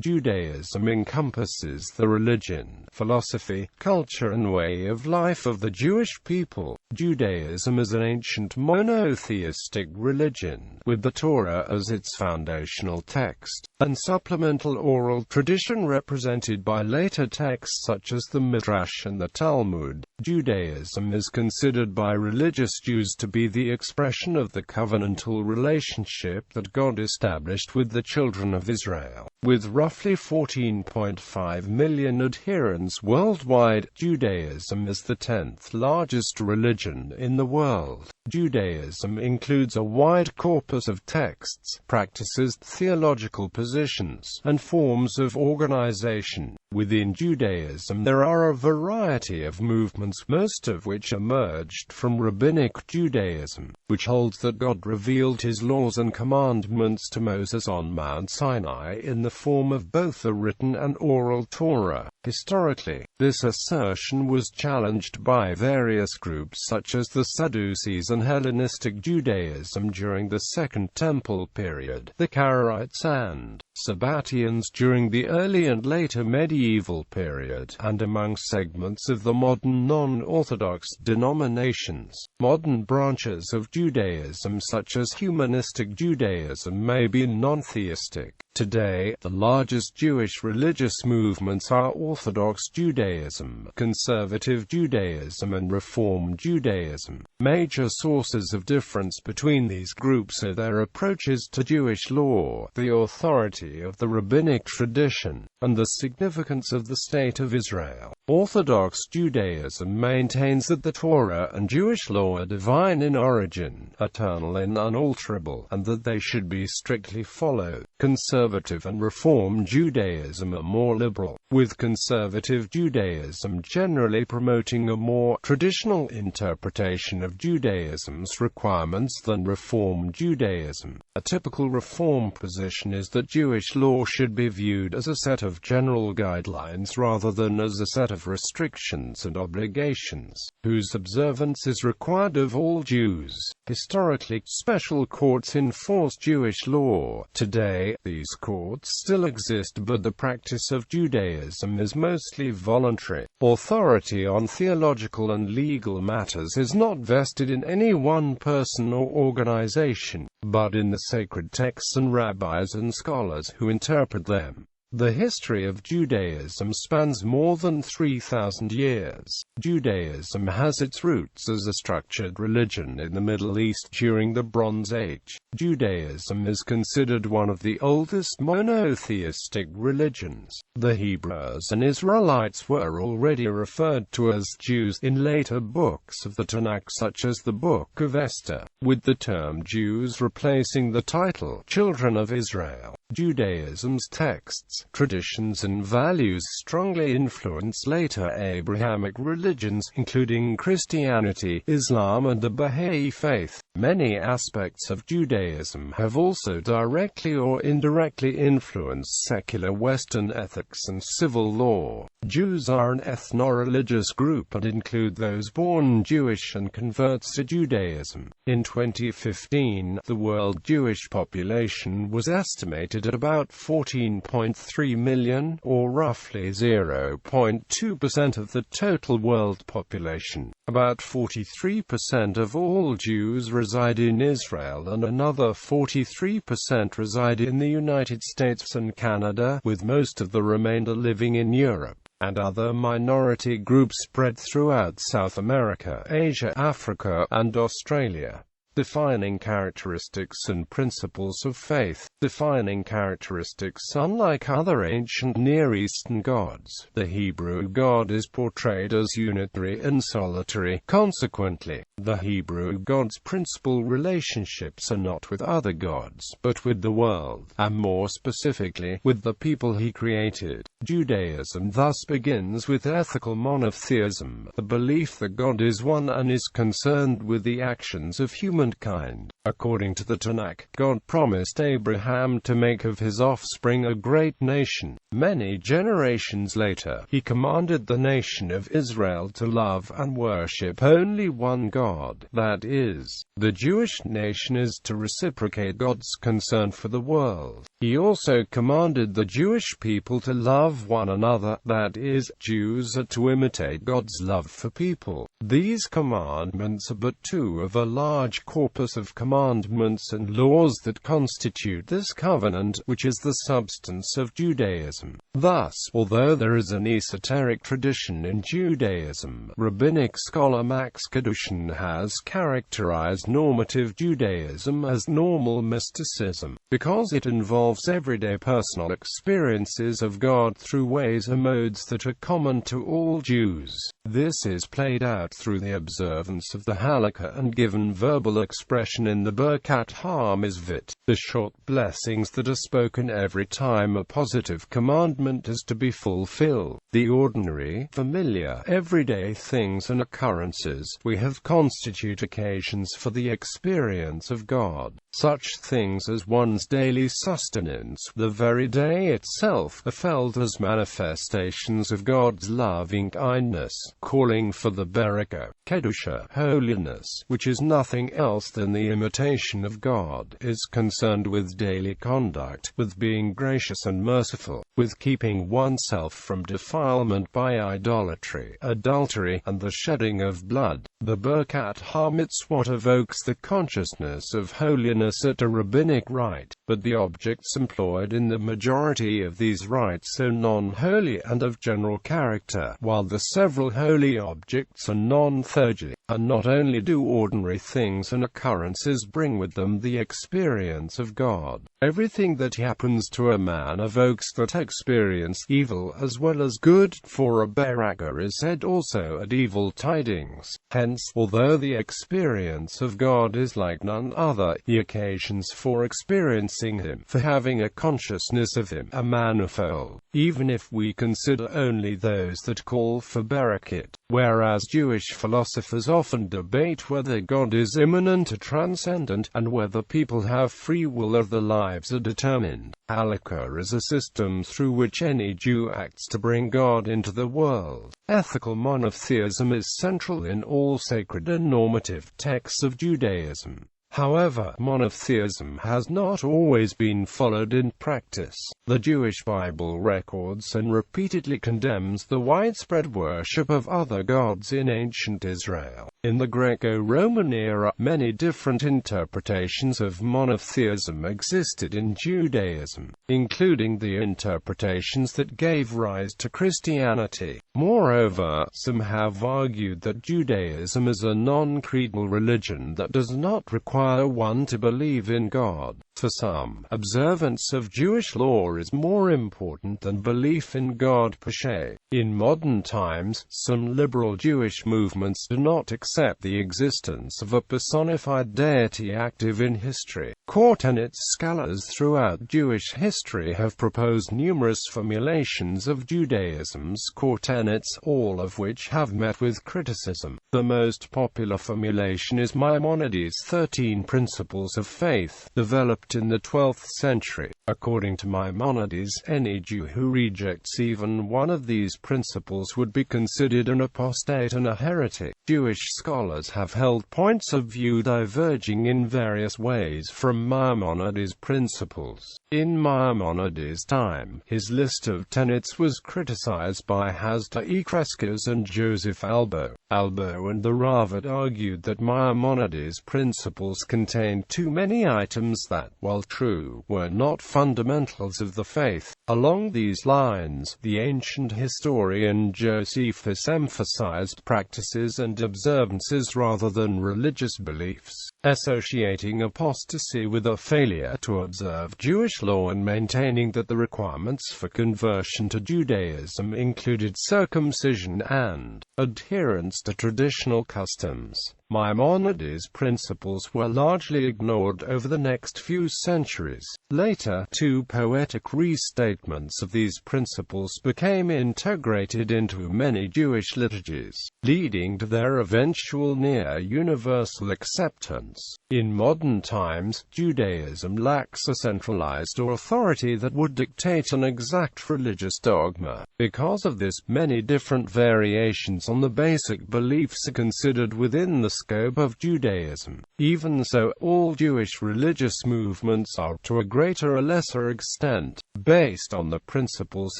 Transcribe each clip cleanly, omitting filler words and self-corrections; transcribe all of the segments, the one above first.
Judaism encompasses the religion, philosophy, culture and way of life of the Jewish people. Judaism is an ancient monotheistic religion, with the Torah as its foundational text, and supplemental oral tradition represented by later texts such as the Midrash and the Talmud. Judaism is considered by religious Jews to be the expression of the covenantal relationship that God established with the children of Israel. With roughly 14.5 million adherents worldwide, Judaism is the 10th largest religion in the world. Judaism includes a wide corpus of texts, practices, theological positions, and forms of organization. Within Judaism there are a variety of movements, most of which emerged from Rabbinic Judaism, which holds that God revealed his laws and commandments to Moses on Mount Sinai in the form of both the written and oral Torah. Historically, this assertion was challenged by various groups such as the Sadducees and Hellenistic Judaism during the Second Temple period, the Karaites and Sabbatians during the early and later medieval period, and among segments of the modern non-Orthodox denominations. Modern branches of Judaism such as humanistic Judaism may be non-theistic. Today, the largest Jewish religious movements are Orthodox Judaism, Conservative Judaism and Reform Judaism. Major sources of difference between these groups are their approaches to Jewish law, the authority of the rabbinic tradition, and the significance of the State of Israel. Orthodox Judaism maintains that the Torah and Jewish law are divine in origin, eternal and unalterable, and that they should be strictly followed. Conservative and Reform Judaism are more liberal, with Conservative Judaism generally promoting a more traditional interpretation of Judaism's requirements than Reform Judaism. A typical Reform position is that Jewish law should be viewed as a set of general guidelines rather than as a set of restrictions and obligations, whose observance is required of all Jews. Historically, special courts enforced Jewish law. Today, these courts still exist, but the practice of Judaism is mostly voluntary. Authority on theological and legal matters is not vested in any one person or organization, but in the sacred texts and rabbis and scholars who interpret them. The history of Judaism spans more than 3,000 years. Judaism has its roots as a structured religion in the Middle East during the Bronze Age. Judaism is considered one of the oldest monotheistic religions. The Hebrews and Israelites were already referred to as Jews in later books of the Tanakh such as the Book of Esther, with the term Jews replacing the title Children of Israel. Judaism's texts, traditions and values strongly influence later Abrahamic religions, including Christianity, Islam and the Baha'i faith. Many aspects of Judaism have also directly or indirectly influenced secular Western ethics and civil law. Jews are an ethno-religious group and include those born Jewish and converts to Judaism. In 2015, the world Jewish population was estimated at about 14.3 million, or roughly 0.2% of the total world population. About 43% of all Jews reside in Israel and another 43% reside in the United States and Canada, with most of the remainder living in Europe, and other minority groups spread throughout South America, Asia, Africa, and Australia. Defining characteristics and principles of faith. Defining characteristics. Unlike other ancient Near Eastern gods, the Hebrew God is portrayed as unitary and solitary. Consequently, the Hebrew God's principal relationships are not with other gods, but with the world, and more specifically, with the people he created. Judaism thus begins with ethical monotheism, the belief that God is one and is concerned with the actions of human humankind. According to the Tanakh, God promised Abraham to make of his offspring a great nation. Many generations later, he commanded the nation of Israel to love and worship only one God, that is, the Jewish nation is to reciprocate God's concern for the world. He also commanded the Jewish people to love one another, that is, Jews are to imitate God's love for people. These commandments are but two of a large corpus of commandments and laws that constitute this covenant, which is the substance of Judaism. Thus, although there is an esoteric tradition in Judaism, rabbinic scholar Max Kedushin has characterized normative Judaism as normal mysticism, because it involves everyday personal experiences of God through ways or modes that are common to all Jews. This is played out through the observance of the halakha and given verbal expression in the Birkat HaMizvot, the short blessings that are spoken every time a positive commandment is to be fulfilled. The ordinary, familiar, everyday things and occurrences we have constitute occasions for the experience of God. Such things as one's daily sustenance, the very day itself, are felt as manifestations of God's loving kindness, calling for the Barakah, Kedusha, holiness, which is nothing else than the imitation of God, is concerned with daily conduct, with being gracious and merciful, with keeping oneself from defilement by idolatry, adultery, and the shedding of blood. The Birkat HaMitzvot evokes the consciousness of holiness at a rabbinic rite, but the objects employed in the majority of these rites are non-holy and of general character, while the several holy objects are non-theurgy. And not only do ordinary things and occurrences bring with them the experience of God, everything that happens to a man evokes that experience, evil as well as good, for a barakah is said also at evil tidings. Hence, although the experience of God is like none other, the occasions for experiencing Him, for having a consciousness of Him, are manifold, even if we consider only those that call for barakat. Whereas Jewish philosophers often debate whether God is immanent or transcendent, and whether people have free will or their lives are determined, halakha is a system through which any Jew acts to bring God into the world. Ethical monotheism is central in all sacred and normative texts of Judaism. However, monotheism has not always been followed in practice. The Jewish Bible records and repeatedly condemns the widespread worship of other gods in ancient Israel. In the Greco-Roman era, many different interpretations of monotheism existed in Judaism, including the interpretations that gave rise to Christianity. Moreover, some have argued that Judaism is a non-creedal religion that does not require one to believe in God. For some, observance of Jewish law is more important than belief in God per se. In modern times, some liberal Jewish movements do not accept the existence of a personified deity active in history. Core tenets scholars throughout Jewish history have proposed numerous formulations of Judaism's core tenets, all of which have met with criticism. The most popular formulation is Maimonides' 13 Principles of Faith, developed in the 12th century. According to Maimonides, any Jew who rejects even one of these principles would be considered an apostate and a heretic. Jewish scholars have held points of view diverging in various ways from Maimonides' principles. In Maimonides' time, his list of tenets was criticized by Hasda Ekreskas and Joseph Albo. Albo and the Ravad argued that Maimonides' principles contained too many items that, while true, were not fundamentals of the faith. Along these lines, the ancient historian Josephus emphasized practices and observances rather than religious beliefs, associating apostasy with a failure to observe Jewish law and maintaining that the requirements for conversion to Judaism included circumcision and adherence to traditional customs. Maimonides' principles were largely ignored over the next few centuries. Later, two poetic restatements of these principles became integrated into many Jewish liturgies, leading to their eventual near-universal acceptance. In modern times, Judaism lacks a centralized authority that would dictate an exact religious dogma. Because of this, many different variations on the basic beliefs are considered within the scope of Judaism. Even so, all Jewish religious movements are, to a greater or lesser extent, based on the principles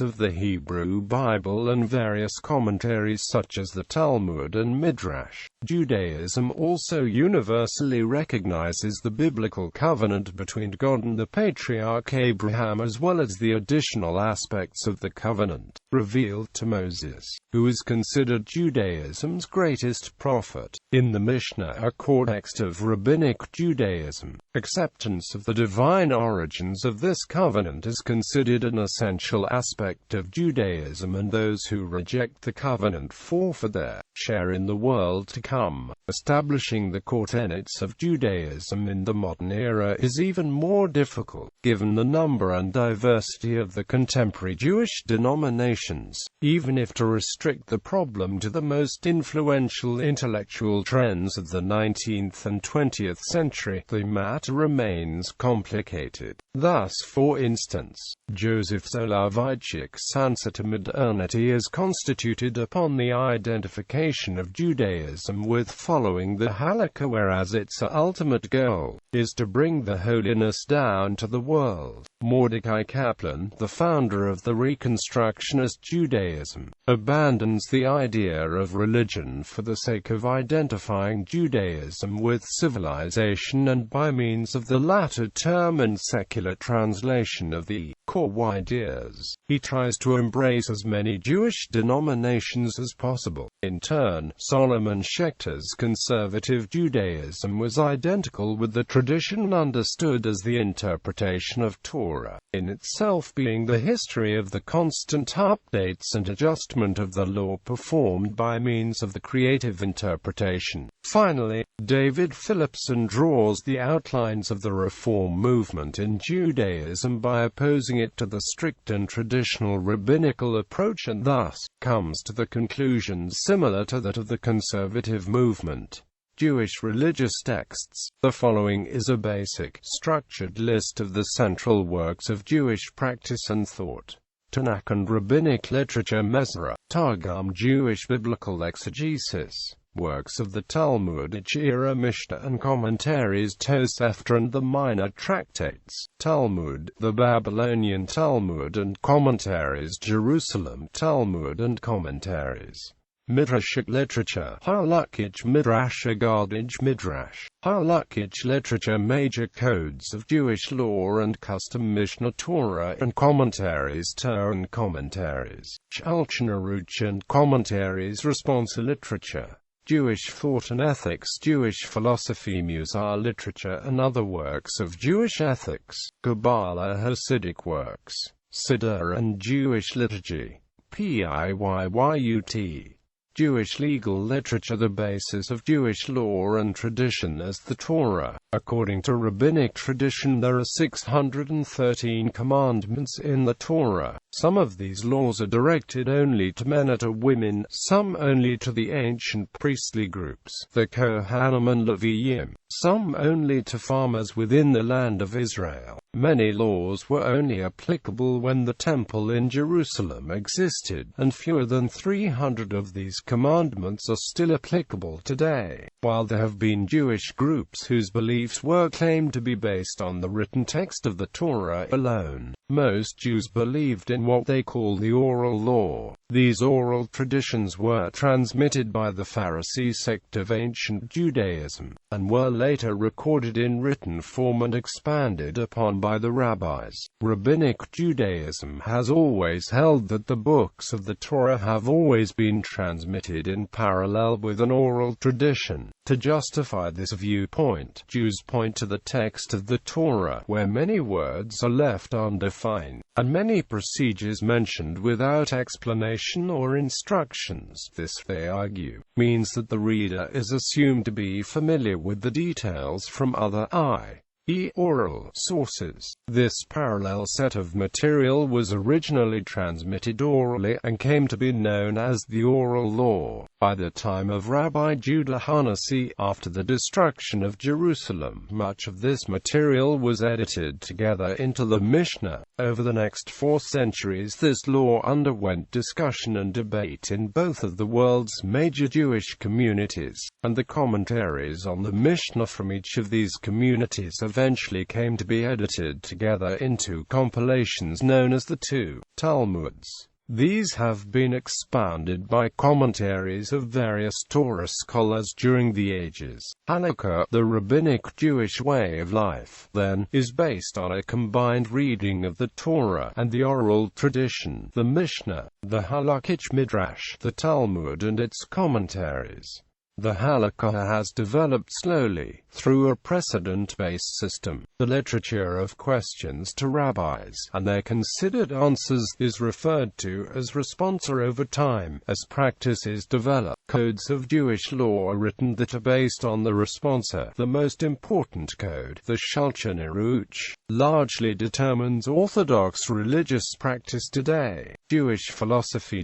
of the Hebrew Bible and various commentaries such as the Talmud and Midrash. Judaism also universally recognizes the biblical covenant between God and the patriarch Abraham, as well as the additional aspects of the covenant revealed to Moses, who is considered Judaism's greatest prophet. In the Mishnah, a core text of Rabbinic Judaism, acceptance of the divine origins of this covenant is considered an essential aspect of Judaism, and those who reject the covenant forfeit their share in the world to come. Establishing the core tenets of Judaism in the modern era is even more difficult, given the number and diversity of the contemporary Jewish denominations. Even if to restrict the problem to the most influential intellectual trends of the 19th and 20th century, the matter remains complicated. Thus, for instance, Joseph Soloveitchik's answer to modernity is constituted upon the identification of Judaism with following the Halakha, whereas its ultimate goal is to bring the holiness down to the world. Mordecai Kaplan, the founder of the Reconstructionist Judaism, abandons the idea of religion for the sake of identifying Judaism with civilization, and by means of the latter term and secular translation of the core ideas, he tries to embrace as many Jewish denominations as possible. In turn, Solomon Schechter's conservative Judaism was identical with the tradition understood as the interpretation of Torah, in itself being the history of the constant updates and adjustment of the law performed by means of the creative interpretation. Finally, David Phillipson draws the outlines of the Reform movement in Judaism by opposing it to the strict and traditional rabbinical approach, and thus comes to the conclusion similar to that of the conservative movement. Jewish religious texts. The following is a basic, structured list of the central works of Jewish practice and thought. Tanakh and rabbinic literature. Mezrah, Targum, Jewish biblical exegesis. Works of the Talmudic era. Mishnah and commentaries. Tosefta and the minor tractates. Talmud, the Babylonian Talmud and commentaries. Jerusalem Talmud and commentaries. Midrashic literature. Halakhic Midrash. Agadic Midrash. Halakhic literature. Major codes of Jewish law and custom. Mishnah, Torah and commentaries. Torah and commentaries. Shulchan Aruch and commentaries. Responsa literature. Jewish thought and ethics. Jewish philosophy. Musar literature and other works of Jewish ethics. Kabbalah. Hasidic works. Siddur and Jewish liturgy. Piyyut. Jewish legal literature. The basis of Jewish law and tradition as the Torah. According to rabbinic tradition, there are 613 commandments in the Torah. Some of these laws are directed only to men or to women, some only to the ancient priestly groups, the Kohanim and Leviyim, some only to farmers within the land of Israel. Many laws were only applicable when the temple in Jerusalem existed, and fewer than 300 of these commandments are still applicable today. While there have been Jewish groups whose beliefs were claimed to be based on the written text of the Torah alone, most Jews believed in what they call the oral law. These oral traditions were transmitted by the Pharisee sect of ancient Judaism, and were later recorded in written form and expanded upon by the rabbis. Rabbinic Judaism has always held that the books of the Torah have always been transmitted in parallel with an oral tradition. To justify this viewpoint, Jews point to the text of the Torah, where many words are left undefined, and many procedures mentioned without explanation. revelation or instructions. This, they argue, means that the reader is assumed to be familiar with the details from other i.e. oral sources. This parallel set of material was originally transmitted orally and came to be known as the oral law. By the time of Rabbi Judah Hanasi, after the destruction of Jerusalem, much of this material was edited together into the Mishnah. Over the next 4 centuries, this law underwent discussion and debate in both of the world's major Jewish communities, and the commentaries on the Mishnah from each of these communities eventually came to be edited together into compilations known as the 2 Talmuds. These have been expounded by commentaries of various Torah scholars during the ages. Halakha, the rabbinic Jewish way of life, then, is based on a combined reading of the Torah and the oral tradition, the Mishnah, the Halakhic Midrash, the Talmud and its commentaries. The halakha has developed slowly, through a precedent-based system. The literature of questions to rabbis, and their considered answers, is referred to as responsa over time. As practice is developed, codes of Jewish law are written that are based on the responsa. The most important code, the Shulchan Aruch, largely determines Orthodox religious practice today. Jewish philosophy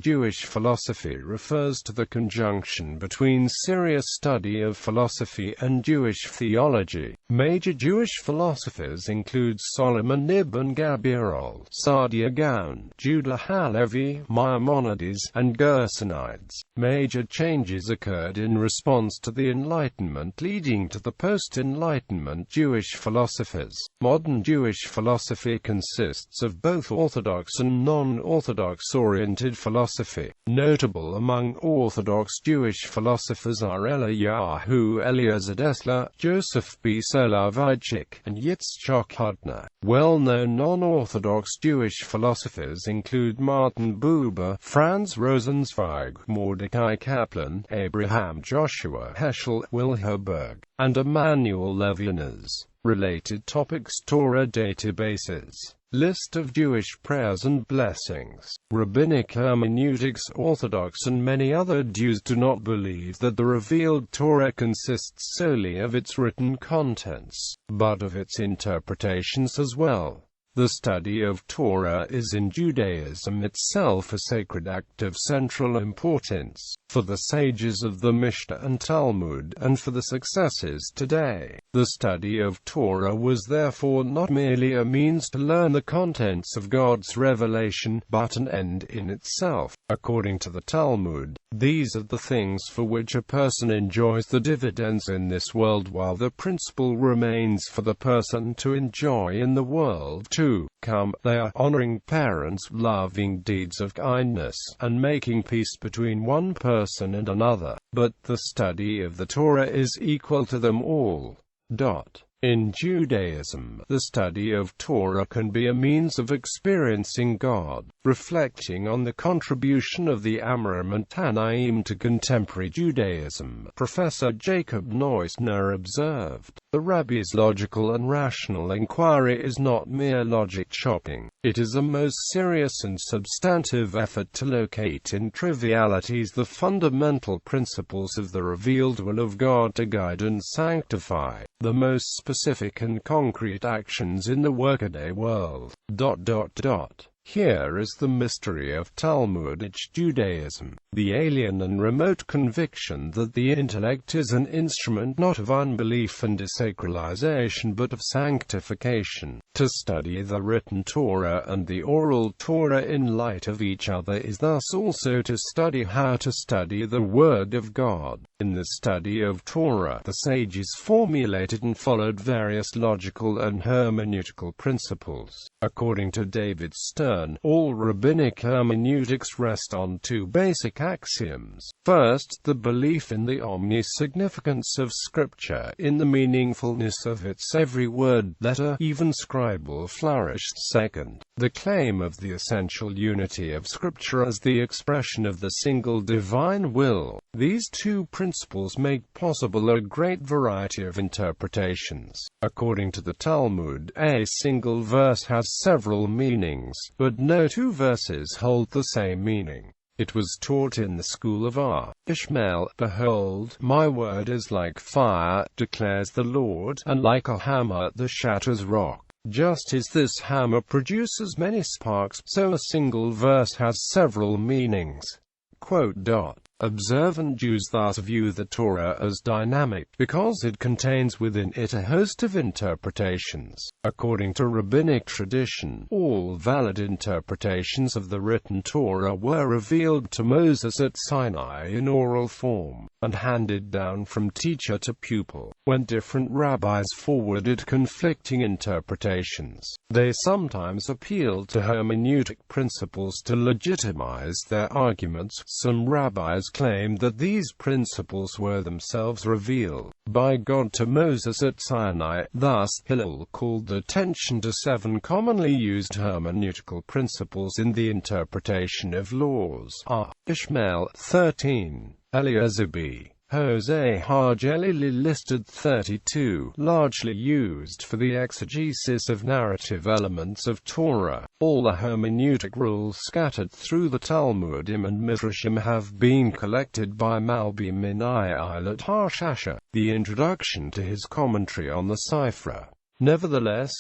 refers to the conjunction between serious study of philosophy and Jewish theology. Major Jewish philosophers include Solomon Ibn Gabirol, Saadia Gaon, Judah Halevi, Maimonides, and Gersonides. Major changes occurred in response to the Enlightenment, leading to the post-Enlightenment Jewish philosophers. Modern Jewish philosophy consists of both Orthodox and non-Orthodox oriented philosophy. Notable among Orthodox Jewish philosophers are Eliyahu Eliezer Dessler, Joseph B. Soloveitchik, and Yitzchak Hutner. Well-known non-Orthodox Jewish philosophers include Martin Buber, Franz Rosenzweig, Mordecai Kaplan, Abraham Joshua Heschel, Wilhelberg, and Emmanuel Levinas. Related topics: Torah databases. List of Jewish prayers and blessings. Rabbinic hermeneutics. Orthodox and many other Jews do not believe that the revealed Torah consists solely of its written contents, but of its interpretations as well. The study of Torah is in Judaism itself a sacred act of central importance, for the sages of the Mishnah and Talmud, and for the successors today. The study of Torah was therefore not merely a means to learn the contents of God's revelation, but an end in itself. According to the Talmud, these are the things for which a person enjoys the dividends in this world, while the principle remains for the person to enjoy in the world to come. They are honoring parents, loving deeds of kindness, and making peace between one person and another. But the study of the Torah is equal to them all. In Judaism, the study of Torah can be a means of experiencing God. Reflecting on the contribution of the Amoraim and Tanaim to contemporary Judaism, Professor Jacob Neusner observed, "The Rabbi's logical and rational inquiry is not mere logic shopping. It is a most serious and substantive effort to locate in trivialities the fundamental principles of the revealed will of God to guide and sanctify the most specific and concrete actions in the workaday world." Here is the mystery of Talmudic Judaism, the alien and remote conviction that the intellect is an instrument not of unbelief and desacralization but of sanctification. To study the written Torah and the oral Torah in light of each other is thus also to study how to study the Word of God. In the study of Torah, the sages formulated and followed various logical and hermeneutical principles. According to David Stern, all rabbinic hermeneutics rest on 2 basic axioms. First, the belief in the omnisignificance of Scripture, in the meaningfulness of its every word, letter, even scribal flourish. Second, the claim of the essential unity of Scripture as the expression of the single divine will. These 2 principles make possible a great variety of interpretations. According to the Talmud, a single verse has several meanings, but no 2 verses hold the same meaning. It was taught in the school of Ishmael. Behold, my word is like fire, declares the Lord, and like a hammer that shatters rock. Just as this hammer produces many sparks, so a single verse has several meanings. Observant Jews thus view the Torah as dynamic, because it contains within it a host of interpretations. According to rabbinic tradition, all valid interpretations of the written Torah were revealed to Moses at Sinai in oral form, and handed down from teacher to pupil. When different rabbis forwarded conflicting interpretations, they sometimes appealed to hermeneutic principles to legitimize their arguments. Some rabbis claimed that these principles were themselves revealed by God to Moses at Sinai. Thus, Hillel called the attention to 7 commonly used hermeneutical principles in the interpretation of laws. Ishmael 13, Eliezer b. Jose Hargelili listed 32, largely used for the exegesis of narrative elements of Torah. All the hermeneutic rules scattered through the Talmudim and Midrashim have been collected by Malbi Minai Eilat Harshasha. The introduction to his commentary on the Sifra. Nevertheless,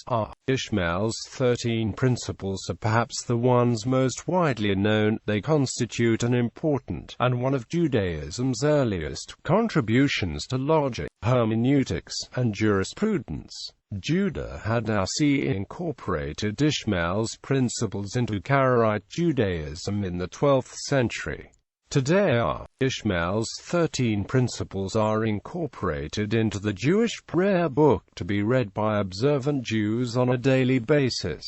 Ishmael's 13 principles are perhaps the ones most widely known. They constitute an important, and one of Judaism's earliest, contributions to logic, hermeneutics, and jurisprudence. Judah Hadassi incorporated Ishmael's principles into Karaite Judaism in the 12th century. Today, Ishmael's 13 principles are incorporated into the Jewish prayer book to be read by observant Jews on a daily basis.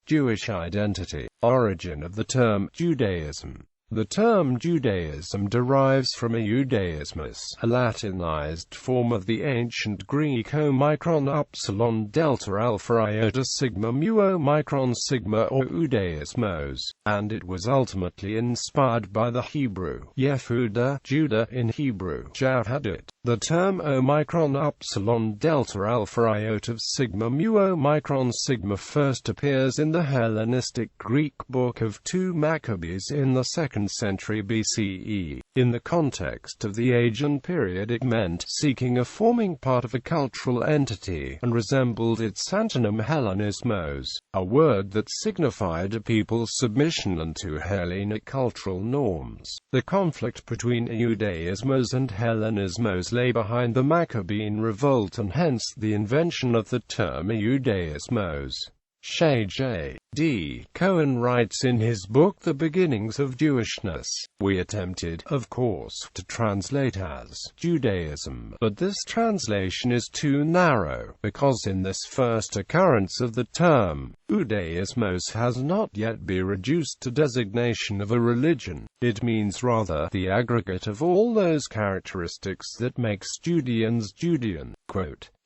Jewish identity. Origin of the term Judaism. The term Judaism derives from Judaismus, a Latinized form of the ancient Greek omicron upsilon delta alpha iota sigma mu omicron sigma or Judaismos, and it was ultimately inspired by the Hebrew Yehuda, Judah in Hebrew, Jahadut. The term omicron upsilon delta alpha iota of sigma mu omicron sigma first appears in the Hellenistic Greek book of 2 Maccabees in the 2nd century BCE. In the context of the age and period, it meant seeking a forming part of a cultural entity, and resembled its antonym Hellenismos, a word that signified a people's submission unto Hellenic cultural norms. The conflict between Judaismos and Hellenismos lay behind the Maccabean revolt, and hence the invention of the term Judaismos. Shay J. D. Cohen writes in his book The Beginnings of Jewishness, "We attempted, of course, to translate as Judaism, but this translation is too narrow, because in this first occurrence of the term, Judaismos has not yet been reduced to designation of a religion. It means rather the aggregate of all those characteristics that makes Judeans Judean."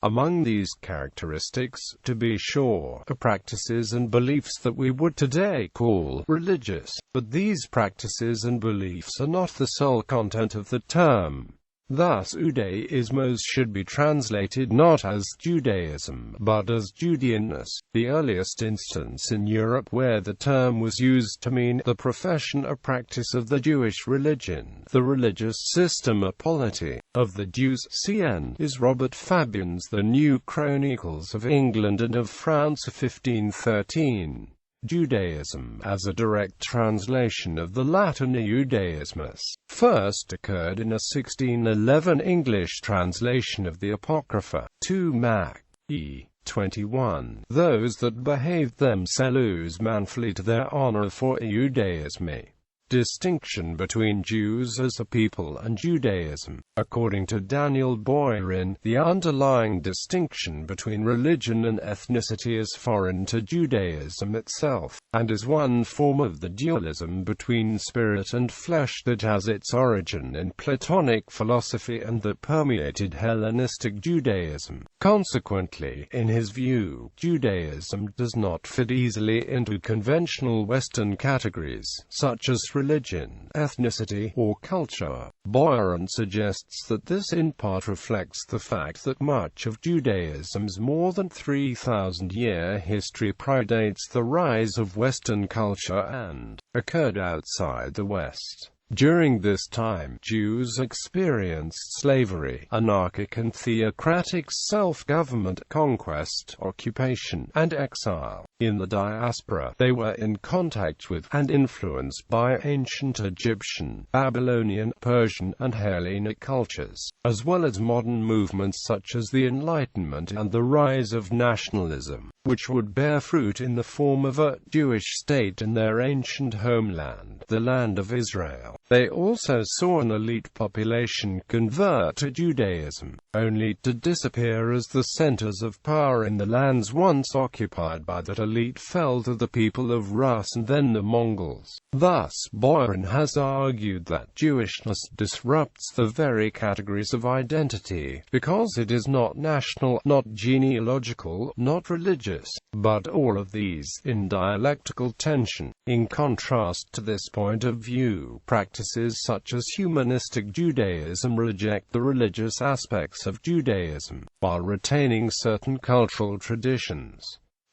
Among these characteristics, to be sure, are practices and beliefs that we would today call religious, but these practices and beliefs are not the sole content of the term. Thus, Judaismos should be translated not as Judaism, but as Judeanness. The earliest instance in Europe where the term was used to mean the profession or practice of the Jewish religion, the religious system or polity of the Jews, cn. is Robert Fabian's The New Chronicles of England and of France 1513. Judaism, as a direct translation of the Latin Judaismus, first occurred in a 1611 English translation of the Apocrypha, 2 Mac. E. 21. Those that behaved themselves manfully to their honor for Judaism. Distinction between Jews as a people and Judaism. According to Daniel Boyarin, the underlying distinction between religion and ethnicity is foreign to Judaism itself, and is one form of the dualism between spirit and flesh that has its origin in Platonic philosophy and that permeated Hellenistic Judaism. Consequently, in his view, Judaism does not fit easily into conventional Western categories, such as religion, ethnicity, or culture. Boyarin suggests that this in part reflects the fact that much of Judaism's more than 3,000-year history predates the rise of Western culture and occurred outside the West. During this time, Jews experienced slavery, anarchic and theocratic self-government, conquest, occupation, and exile. In the diaspora, they were in contact with, and influenced by, ancient Egyptian, Babylonian, Persian, and Hellenic cultures, as well as modern movements such as the Enlightenment and the rise of nationalism, which would bear fruit in the form of a Jewish state in their ancient homeland, the Land of Israel. They also saw an elite population convert to Judaism, only to disappear as the centers of power in the lands once occupied by that elite fell to the people of Rus and then the Mongols. Thus, Boyarin has argued that Jewishness disrupts the very categories of identity, because it is not national, not genealogical, not religious, but all of these, in dialectical tension. In contrast to this point of view, practices such as humanistic Judaism reject the religious aspects of Judaism, while retaining certain cultural traditions.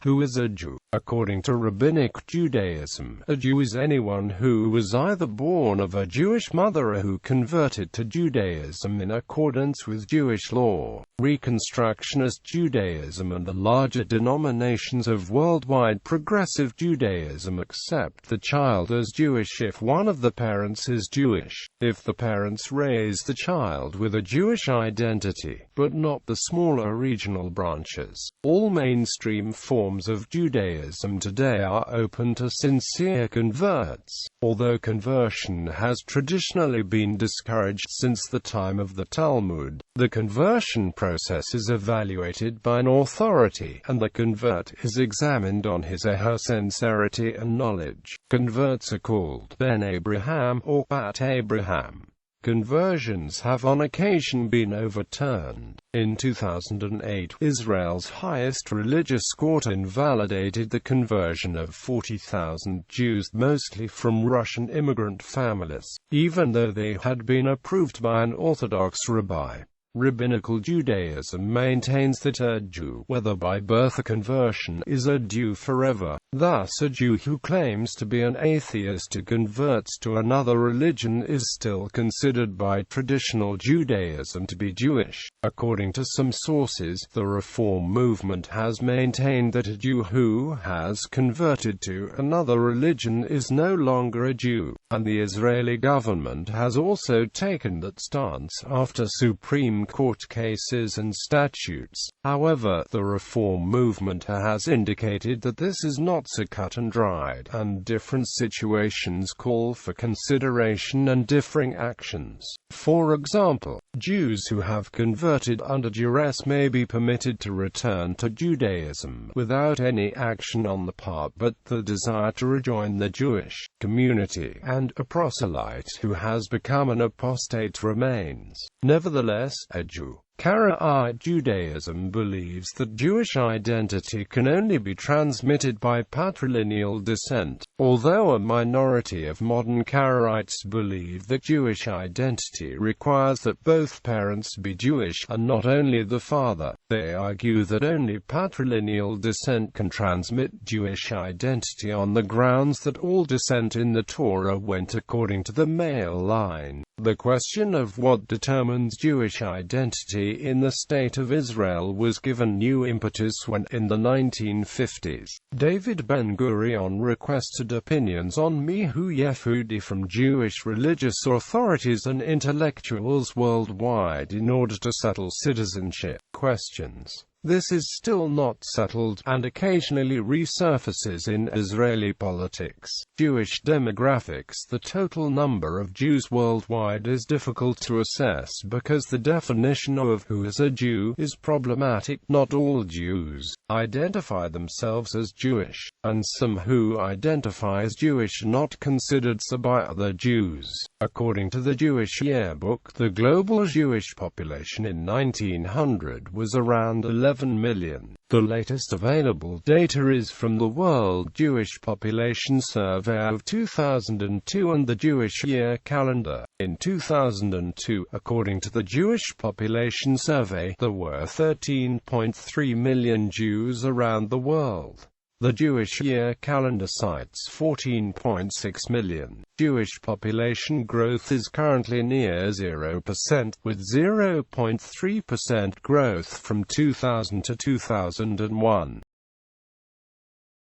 Who is a Jew? According to Rabbinic Judaism, a Jew is anyone who was either born of a Jewish mother or who converted to Judaism in accordance with Jewish law. Reconstructionist Judaism and the larger denominations of worldwide progressive Judaism accept the child as Jewish if one of the parents is Jewish, if the parents raise the child with a Jewish identity, but not the smaller regional branches. All mainstream forms of Judaism today are open to sincere converts, although conversion has traditionally been discouraged since the time of the Talmud. The conversion process is evaluated by an authority, and the convert is examined on his or her sincerity and knowledge. Converts are called Ben Abraham or Bat Abraham. Conversions have on occasion been overturned. In 2008, Israel's highest religious court invalidated the conversion of 40,000 Jews, mostly from Russian immigrant families, even though they had been approved by an Orthodox rabbi. Rabbinical Judaism maintains that a Jew, whether by birth or conversion, is a Jew forever. Thus, a Jew who claims to be an atheist who converts to another religion is still considered by traditional Judaism to be Jewish. According to some sources, the Reform movement has maintained that a Jew who has converted to another religion is no longer a Jew, and the Israeli government has also taken that stance after Supreme Court cases and statutes. However, the Reform movement has indicated that this is not so cut and dried, and different situations call for consideration and differing actions. For example, Jews who have converted under duress may be permitted to return to Judaism without any action on the part but the desire to rejoin the Jewish community, and a proselyte who has become an apostate remains, nevertheless, a Jew. Karaite Judaism believes that Jewish identity can only be transmitted by patrilineal descent, although a minority of modern Karaites believe that Jewish identity requires that both parents be Jewish, and not only the father. They argue that only patrilineal descent can transmit Jewish identity on the grounds that all descent in the Torah went according to the male line. The question of what determines Jewish identity in the State of Israel was given new impetus when, in the 1950s, David Ben-Gurion requested opinions on Mihu Yehudi from Jewish religious authorities and intellectuals worldwide in order to settle citizenship questions. This is still not settled, and occasionally resurfaces in Israeli politics. Jewish demographics. The total number of Jews worldwide is difficult to assess because the definition of who is a Jew is problematic. Not all Jews identify themselves as Jewish, and some who identify as Jewish are not considered so by other Jews. According to the Jewish Yearbook, the global Jewish population in 1900 was around 11 7 million. The latest available data is from the World Jewish Population Survey of 2002 and the Jewish Year Calendar. In 2002, according to the Jewish Population Survey, there were 13.3 million Jews around the world. The Jewish Year Calendar cites 14.6 million. Jewish population growth is currently near 0%, with 0.3% growth from 2000 to 2001.